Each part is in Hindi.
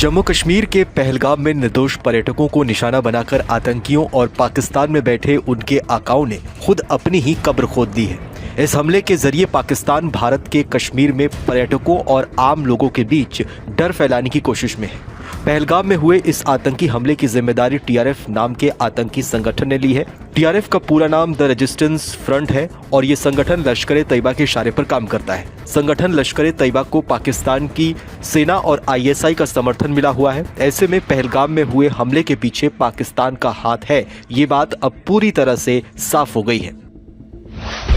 जम्मू कश्मीर के पहलगाम में निर्दोष पर्यटकों को निशाना बनाकर आतंकियों और पाकिस्तान में बैठे उनके आकाओं ने खुद अपनी ही कब्र खोद दी है। इस हमले के जरिए पाकिस्तान भारत के कश्मीर में पर्यटकों और आम लोगों के बीच डर फैलाने की कोशिश में है। पहलगाम में हुए इस आतंकी हमले की जिम्मेदारी टीआरएफ नाम के आतंकी संगठन ने ली है। टीआरएफ का पूरा नाम द रेजिस्टेंस फ्रंट है और ये संगठन लश्कर-ए-तैयबा के इशारे पर काम करता है। संगठन लश्कर-ए-तैयबा को पाकिस्तान की सेना और आईएसआई का समर्थन मिला हुआ है। ऐसे में पहलगाम में हुए हमले के पीछे पाकिस्तान का हाथ है, ये बात अब पूरी तरह से साफ हो गई है।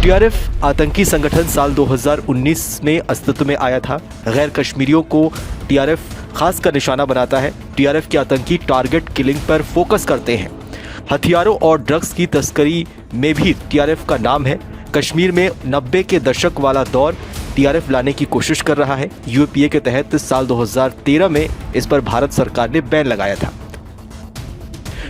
टीआरएफ आतंकी संगठन साल 2019 में अस्तित्व में आया था। गैर कश्मीरियों को टीआरएफ खासकर निशाना बनाता है। टीआरएफ के आतंकी टारगेट किलिंग पर फोकस करते हैं। हथियारों और ड्रग्स की तस्करी में भी टीआरएफ का नाम है। कश्मीर में 90 के दशक वाला दौर टीआरएफ लाने की कोशिश कर रहा है। यूएपीए के तहत साल 2013 में इस पर भारत सरकार ने बैन लगाया था।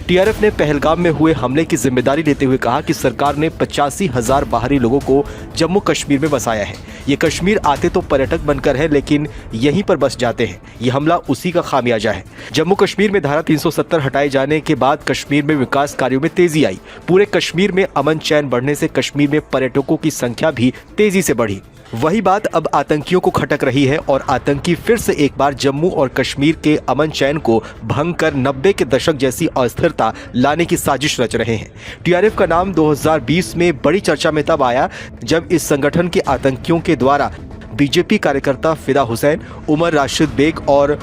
टीआरएफ ने पहलगाम में हुए हमले की जिम्मेदारी लेते हुए कहा कि सरकार ने 85,000 बाहरी लोगों को जम्मू कश्मीर में बसाया है। ये कश्मीर आते तो पर्यटक बनकर है, लेकिन यहीं पर बस जाते हैं। ये हमला उसी का खामियाजा है। जम्मू कश्मीर में धारा 370 हटाए जाने के बाद कश्मीर में विकास कार्यों में तेजी आई। पूरे कश्मीर में अमन चैन बढ़ने से कश्मीर में पर्यटकों की संख्या भी तेजी से बढ़ी। वही बात अब आतंकियों को खटक रही है और आतंकी फिर से एक बार जम्मू और कश्मीर के अमन चैन को भंग कर 90 के दशक जैसी अस्थिरता लाने की साजिश रच रहे हैं। टीआरएफ का नाम 2020 में बड़ी चर्चा में तब आया जब इस संगठन के आतंकियों के द्वारा बीजेपी कार्यकर्ता फिदा हुसैन, उमर राशिद बेग और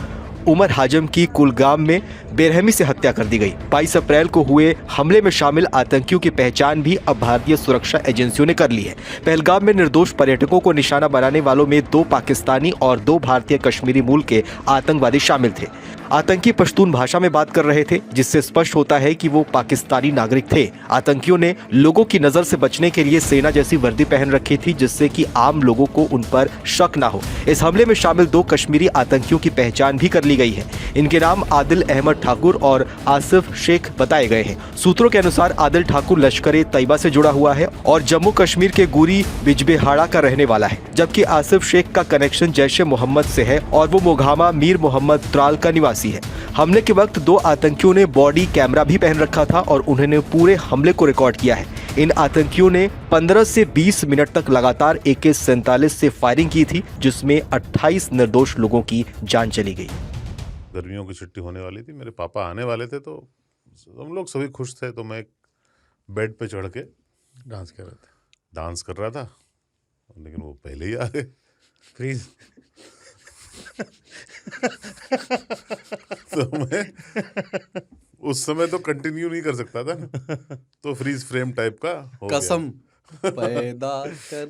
उमर हाजम की कुलगाम में बेरहमी से हत्या कर दी गई। 22 अप्रैल को हुए हमले में शामिल आतंकियों की पहचान भी अब भारतीय सुरक्षा एजेंसियों ने कर ली है। पहलगाम में निर्दोष पर्यटकों को निशाना बनाने वालों में 2 पाकिस्तानी और 2 भारतीय कश्मीरी मूल के आतंकवादी शामिल थे। आतंकी पश्तून भाषा में बात कर रहे थे, जिससे स्पष्ट होता है कि वो पाकिस्तानी नागरिक थे। आतंकियों ने लोगों की नजर से बचने के लिए सेना जैसी वर्दी पहन रखी थी, जिससे कि आम लोगों को उन पर शक ना हो। इस हमले में शामिल 2 कश्मीरी आतंकियों की पहचान भी कर ली गई है। इनके नाम आदिल अहमद ठाकुर और आसिफ शेख बताए गए हैं। सूत्रों के अनुसार आदिल ठाकुर लश्कर-ए-तैयबा से जुड़ा हुआ है और जम्मू कश्मीर के गुरी बिजबेहाड़ा का रहने वाला है, जबकि आसिफ शेख का कनेक्शन जैश-ए-मोहम्मद से है और वो मोघामा मीर मोहम्मद त्राल का निवासी है। हमले के वक्त 2 आतंकियों ने बॉडी कैमरा भी पहन रखा था और उन्होंने पूरे हमले को रिकॉर्ड किया है। इन आतंकियों ने 15 से 20 मिनट तक लगातार AK-47 से फायरिंग की थी, जिसमें 28 निर्दोष लोगों की जान चली गई। गर्मियों की छुट्टी होने वाली थी, मेरे पापा आने वाले थे, तो हम लोग सभी खुश थे। तो मैं एक बेड पे चढ़ के डांस कर रहा था, लेकिन वो पहले ही आ गए। फ्रीज। तो मैं उस समय तो कंटिन्यू नहीं कर सकता था ना, तो फ्रीज फ्रेम टाइप का हो गया। कसम पैदा कर